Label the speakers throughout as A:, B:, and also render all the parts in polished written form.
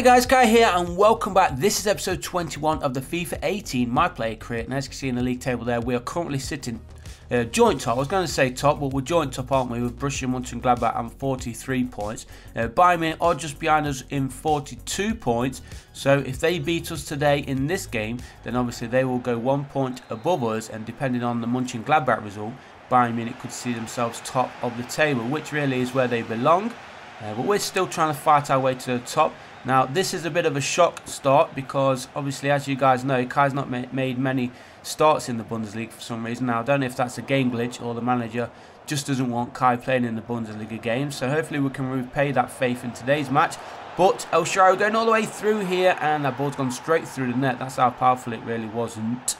A: Guys, Kai here and welcome back. This is episode 21 of the FIFA 18 My Player Career, and as you can see in the league table there, we are currently sitting joint top. I was going to say top, but we're joint top, aren't we, with Borussia Mönchengladbach and 43 points. Bayern Munich are just behind us in 42 points, so if they beat us today in this game, then obviously they will go 1 point above us, and depending on the Mönchengladbach result, Bayern Munich could see themselves top of the table, which really is where they belong. But we're still trying to fight our way to the top. Now, this is a bit of a shock start because, obviously, as you guys know, Kai's not made many starts in the Bundesliga for some reason. Now, I don't know if that's a game glitch or the manager just doesn't want Kai playing in the Bundesliga games. So hopefully we can repay that faith in today's match. But El Shaarawy going all the way through here, and that ball's gone straight through the net. That's how powerful it really wasn't.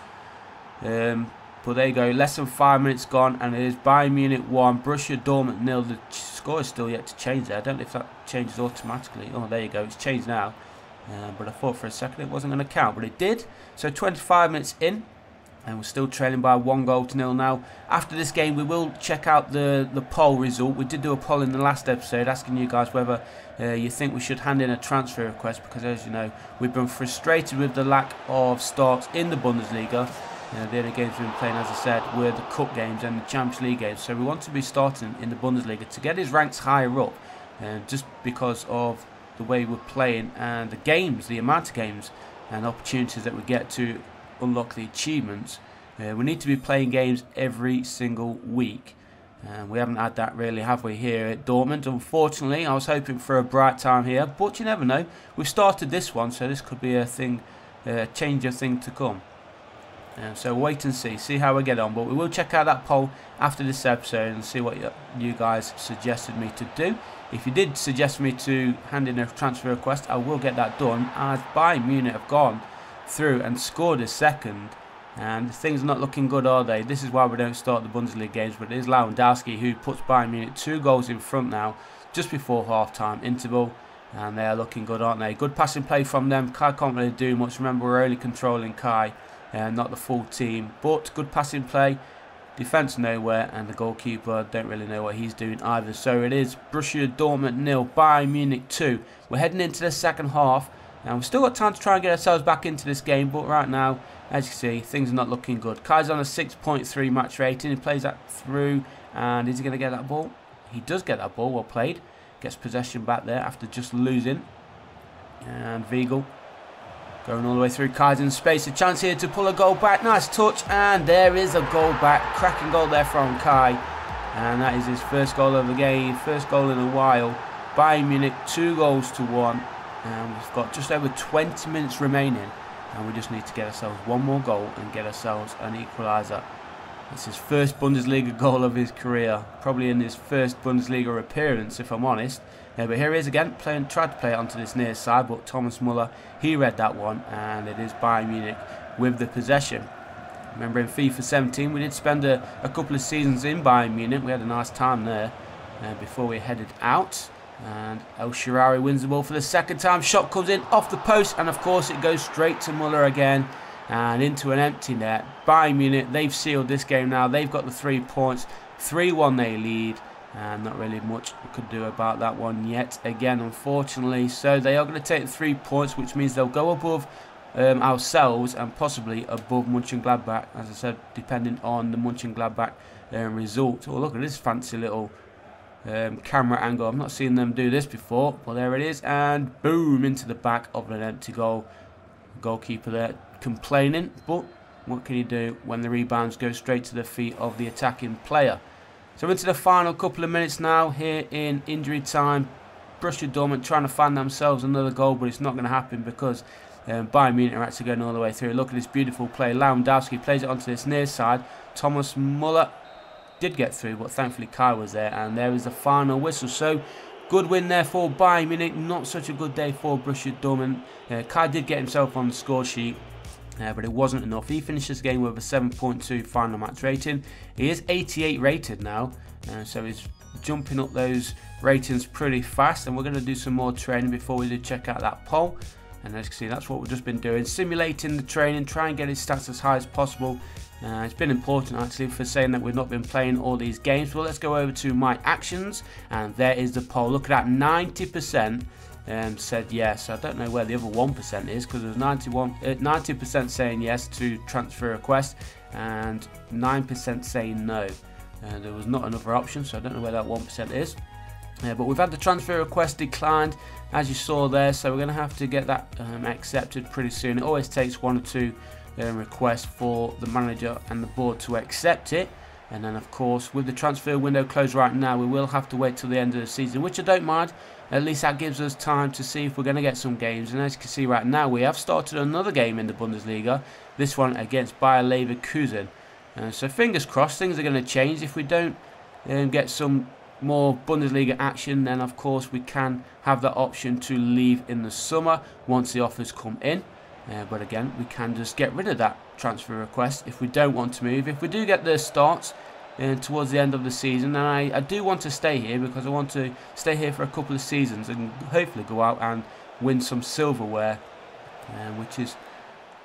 A: But there you go, less than 5 minutes gone, and it is Bayern Munich 1, Borussia Dortmund 0. The score is still yet to change there. I don't know if that changes automatically. Oh, there you go, it's changed now. But I thought for a second it wasn't going to count, but it did. So 25 minutes in, and we're still trailing by 1-0 now. After this game, we will check out the poll result. We did do a poll in the last episode asking you guys whether you think we should hand in a transfer request, because as you know, we've been frustrated with the lack of starts in the Bundesliga. The only games we've been playing, as I said, were the cup games and the Champions League games. So we want to be starting in the Bundesliga to get his ranks higher up, just because of the way we're playing and the games, the amount of games and opportunities that we get to unlock the achievements. We need to be playing games every single week. We haven't had that really, have we, here at Dortmund? Unfortunately, I was hoping for a bright time here, but you never know. We've started this one, so this could be a thing, change of thing to come. So wait and see how we get on, but we will check out that poll after this episode and see what you guys suggested me to do. If you did suggest me to hand in a transfer request, I will get that done, as Bayern Munich have gone through and scored a second, and things are not looking good, are they? This is why we don't start the Bundesliga games, but it is Lewandowski who puts Bayern Munich 2 goals in front now, just before half-time interval, and they are looking good, aren't they? Good passing play from them. Kai can't really do much. Remember, we're only controlling Kai, not the full team, but good passing play, defence nowhere, and the goalkeeper don't really know what he's doing either. So it is Borussia Dortmund 0, Bayern Munich 2. We're heading into the second half, and we've still got time to try and get ourselves back into this game, but right now, as you can see, things are not looking good. Kai's on a 6.3 match rating. He plays that through, and is he going to get that ball? He does get that ball, well played. Gets possession back there after just losing, and Weigl going all the way through. Kai's in space, a chance here to pull a goal back. Nice touch, and there is a goal back. Cracking goal there from Kai, and that is his first goal of the game, first goal in a while. Bayern Munich 2-1, and we've got just over 20 minutes remaining, and we just need to get ourselves one more goal and get ourselves an equaliser. It's his first Bundesliga goal of his career, probably in his first Bundesliga appearance, if I'm honest. But here he is again, tried to play it onto this near side, but Thomas Müller, he read that one, and it is Bayern Munich with the possession. Remember, in FIFA 17, we did spend a couple of seasons in Bayern Munich. We had a nice time there before we headed out. And El Shaarawy wins the ball for the second time. Shot comes in off the post, and of course it goes straight to Müller again and into an empty net. Bayern Munich, they've sealed this game now. They've got the 3 points. 3-1 they lead. And not really much we could do about that one yet again, unfortunately. So they are going to take 3 points, which means they'll go above ourselves and possibly above Mönchengladbach, as I said, depending on the Mönchengladbach result. Oh, look at this fancy little camera angle. I've not seen them do this before. Well, there it is, and boom, into the back of an empty goal. Goalkeeper there complaining, but what can you do when the rebounds go straight to the feet of the attacking player? So into the final couple of minutes now here in injury time. Borussia Dortmund trying to find themselves another goal, but it's not going to happen because Bayern Munich are actually going all the way through. Look at this beautiful play. Lewandowski plays it onto this near side. Thomas Müller did get through, but thankfully Kai was there, and there is the final whistle. So good win there for Bayern Munich. Not such a good day for Borussia Dortmund. Kai did get himself on the score sheet, but it wasn't enough. He finished this game with a 7.2 final match rating. He is 88 rated now, so he's jumping up those ratings pretty fast, and we're going to do some more training before we do check out that poll. And as you can see, that's what we've just been doing, simulating the training, try and get his stats as high as possible. It's been important actually for saying that we've not been playing all these games. Well, let's go over to my actions, and there is the poll. Look at that, 90% said yes. I don't know where the other 1% is, because there was 90% saying yes to transfer request and 9% saying no. There was not another option, so I don't know where that 1% is. But we've had the transfer request declined, as you saw there, so we're going to have to get that accepted pretty soon. It always takes 1 or 2 requests for the manager and the board to accept it. And then, of course, with the transfer window closed right now, we will have to wait till the end of the season, which I don't mind. At least that gives us time to see if we're going to get some games. And as you can see right now, we have started another game in the Bundesliga, this one against Bayer Leverkusen. So fingers crossed, things are going to change. If we don't get some more Bundesliga action, then of course we can have that option to leave in the summer once the offers come in. But again, we can just get rid of that transfer request if we don't want to move. If we do get the starts towards the end of the season, and I do want to stay here, because I want to stay here for a couple of seasons and hopefully go out and win some silverware, which is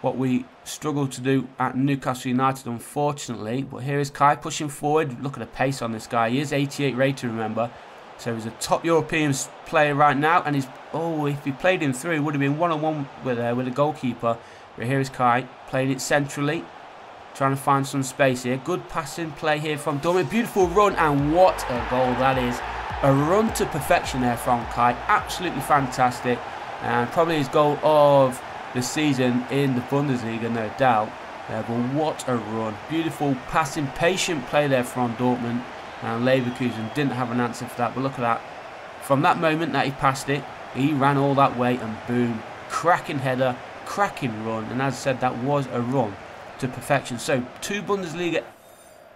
A: what we struggled to do at Newcastle United, unfortunately. But here is Kai pushing forward. Look at the pace on this guy. He is 88 rated, remember. So he's a top European player right now. And he's, oh, if he played him through, he would have been one-on-one with the goalkeeper. But here is Kai playing it centrally, trying to find some space here. Good passing play here from Dortmund. Beautiful run, and what a goal that is. A run to perfection there from Kai. Absolutely fantastic. And probably his goal of the season in the Bundesliga, no doubt. But what a run. Beautiful passing, patient play there from Dortmund. And Leverkusen didn't have an answer for that. But look at that. From that moment that he passed it, he ran all that way and boom. Cracking header, cracking run. And as I said, that was a run to perfection. So 2 Bundesliga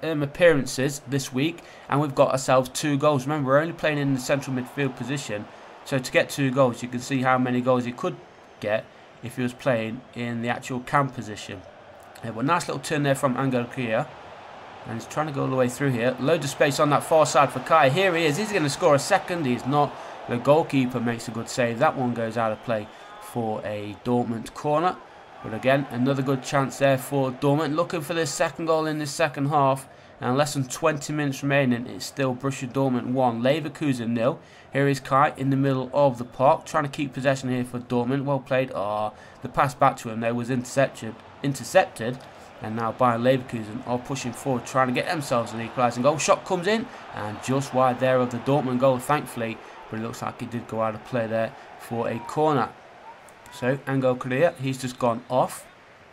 A: appearances this week, and we've got ourselves 2 goals. Remember, we're only playing in the central midfield position. So to get 2 goals, you can see how many goals he could get if he was playing in the actual cam position. But nice little turn there from Angel Kia. And he's trying to go all the way through here. Loads of space on that far side for Kai. Here he is. He's going to score a second. He's not. The goalkeeper makes a good save. That one goes out of play for a Dortmund corner. But again, another good chance there for Dortmund. Looking for the second goal in this second half. And less than 20 minutes remaining. It's still Borussia Dortmund 1, Leverkusen 0. Here is Kai in the middle of the park, trying to keep possession here for Dortmund. Well played. The pass back to him there was intercepted. And now Bayer Leverkusen are pushing forward, trying to get themselves an equalising goal. Shot comes in, and just wide there of the Dortmund goal, thankfully. But it looks like it did go out of play there for a corner. So, Angel Correa, he's just gone off.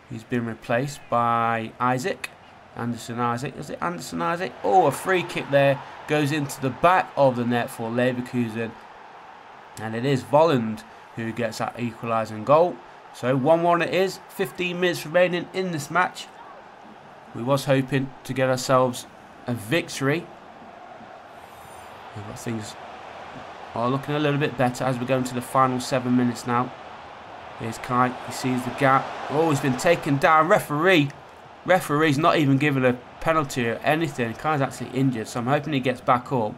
A: He's been replaced by Anderson Isaac. Is it Anderson Isaac? Oh, a free kick there. Goes into the back of the net for Leverkusen. And it is Volland who gets that equalising goal. So 1-1 it is. 15 minutes remaining in this match. We was hoping to get ourselves a victory. But things are looking a little bit better as we go into the final 7 minutes now. Here's Kai. He sees the gap. Oh, he's been taken down. Referee's not even given a penalty or anything. Kai's actually injured, so I'm hoping he gets back up.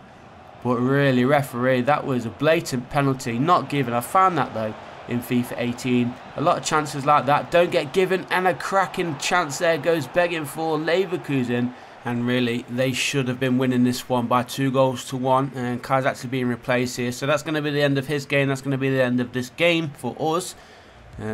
A: But really, referee, that was a blatant penalty. Not given. I found that, though, in FIFA 18. A lot of chances like that don't get given, and a cracking chance there goes begging for Leverkusen. And really, they should have been winning this one by 2-1. And Kai's actually being replaced here. So that's going to be the end of his game. That's going to be the end of this game for us.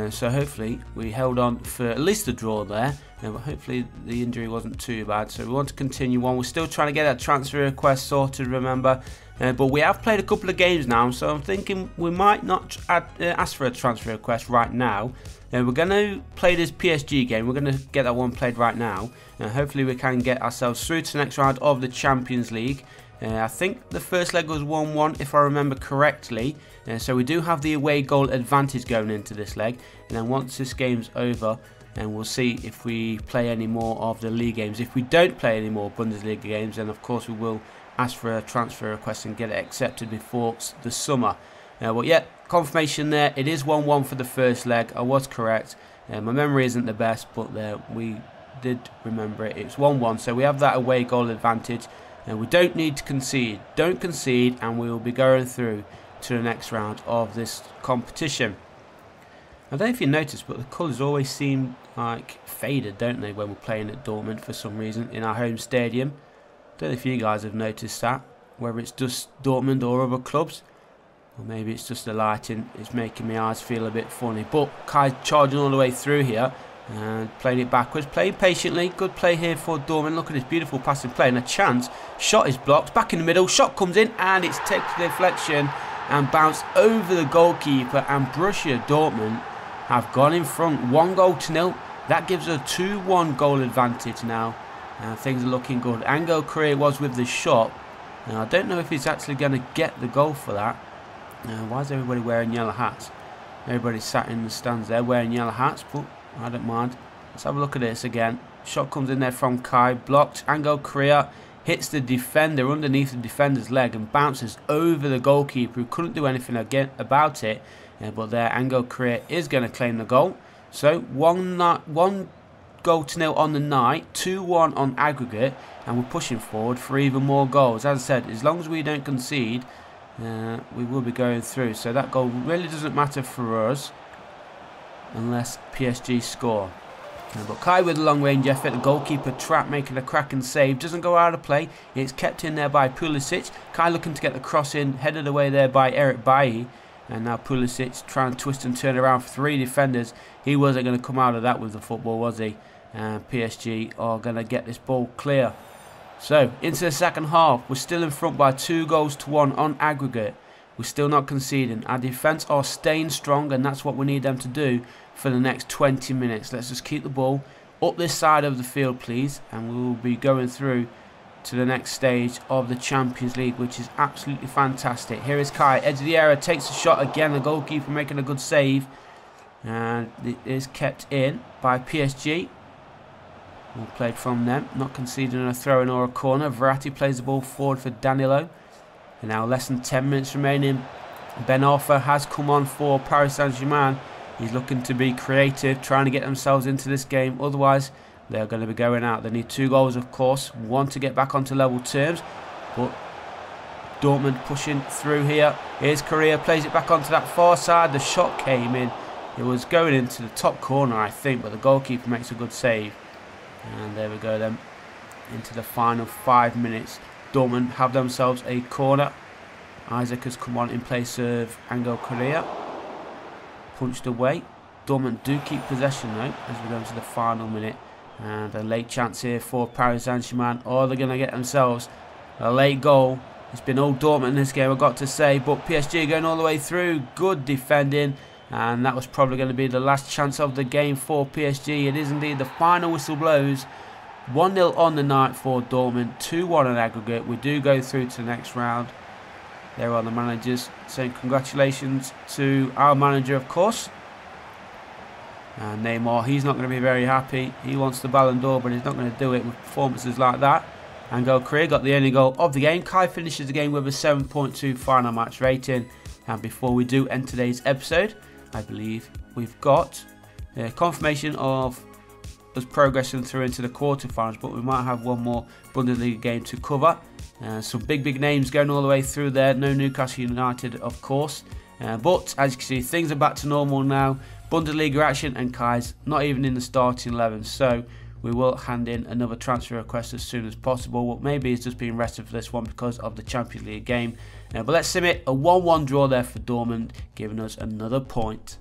A: So hopefully we held on for at least a draw there. But hopefully the injury wasn't too bad. So we want to continue on. We're still trying to get that transfer request sorted, remember. But we have played a couple of games now. So I'm thinking we might not ask for a transfer request right now. We're going to play this PSG game. We're going to get that one played right now. Hopefully we can get ourselves through to the next round of the Champions League. I think the first leg was 1-1 if I remember correctly. So we do have the away goal advantage going into this leg. And then once this game's over, and we'll see if we play any more of the league games. If we don't play any more Bundesliga games, then of course we will ask for a transfer request and get it accepted before the summer. But yeah, confirmation there. It is 1-1 for the first leg. I was correct. My memory isn't the best, but we did remember it. It's 1-1, so we have that away goal advantage. And we don't need to concede. Don't concede, and we will be going through to the next round of this competition. I don't know if you noticed, but the colours always seem like faded, don't they, when we're playing at Dortmund for some reason in our home stadium. Don't know if you guys have noticed that, whether it's just Dortmund or other clubs. Or maybe it's just the lighting. It's making my eyes feel a bit funny. But Kai's charging all the way through here. And playing it backwards. Playing patiently. Good play here for Dortmund. Look at this beautiful passing play. And a chance. Shot is blocked. Back in the middle. Shot comes in. And it's taken the deflection. And bounced over the goalkeeper. And Borussia Dortmund have gone in front. 1-0. That gives a 2-1 goal advantage now. Things are looking good. Angel Correa was with the shot. Now, I don't know if he's actually going to get the goal for that. Why is everybody wearing yellow hats? Everybody sat in the stands there wearing yellow hats, but I don't mind. Let's have a look at this again. Shot comes in there from Kai. Blocked. Angel Correa hits the defender underneath the defender's leg and bounces over the goalkeeper, who couldn't do anything again about it. But there, Angel Correa is going to claim the goal. So, 1-0 on the night, 2-1 on aggregate, and we're pushing forward for even more goals. As I said, as long as we don't concede, we will be going through. So that goal really doesn't matter for us unless PSG score. But Kai with a long range effort, the goalkeeper trap, making a cracking save, doesn't go out of play. It's kept in there by Pulisic. Kai looking to get the cross in, headed away there by Eric Bailly. And now Pulisic trying to twist and turn around for 3 defenders. He wasn't going to come out of that with the football, was he? PSG are going to get this ball clear. So, into the second half. We're still in front by 2-1 on aggregate. We're still not conceding. Our defence are staying strong, and that's what we need them to do for the next 20 minutes. Let's just keep the ball up this side of the field, please. And we will be going through to the next stage of the Champions League, which is absolutely fantastic. Here is Kai, edge of the area, takes a shot again. The goalkeeper making a good save, and it is kept in by PSG. Well played from them, not conceding a throw-in or a corner. Verratti plays the ball forward for Danilo. And now less than 10 minutes remaining. Ben Arfa has come on for Paris Saint-Germain. He's looking to be creative, trying to get themselves into this game. Otherwise, they're going to be going out. They need 2 goals, of course. 1 to get back onto level terms. But Dortmund pushing through here. Here's Correa, plays it back onto that far side. The shot came in. It was going into the top corner, I think, but the goalkeeper makes a good save. And there we go then. Into the final 5 minutes. Dortmund have themselves a corner. Isaac has come on in place of Angel Correa. Punched away. Dortmund do keep possession though, as we go into the final minute. And a late chance here for Paris Saint-Germain. Oh, they're going to get themselves a late goal. It's been all Dortmund in this game, I've got to say. But PSG going all the way through. Good defending. And that was probably going to be the last chance of the game for PSG. It is indeed. The final whistle blows. 1-0 on the night for Dortmund. 2-1 on aggregate. We do go through to the next round. There are the managers saying congratulations to our manager, of course. And Neymar, he's not going to be very happy. He wants the Ballon d'Or, but he's not going to do it with performances like that. Angel Correa got the only goal of the game. Kai finishes the game with a 7.2 final match rating. And before we do end today's episode, I believe we've got confirmation of us progressing through into the quarterfinals, but we might have one more Bundesliga game to cover. Some big names going all the way through there. No Newcastle United, of course. But as you can see, things are back to normal now. Bundesliga action, and Kai's not even in the starting 11. So we will hand in another transfer request as soon as possible. Well, maybe he's just being rested for this one because of the Champions League game. But let's sim it. A 1-1 draw there for Dortmund, giving us another point.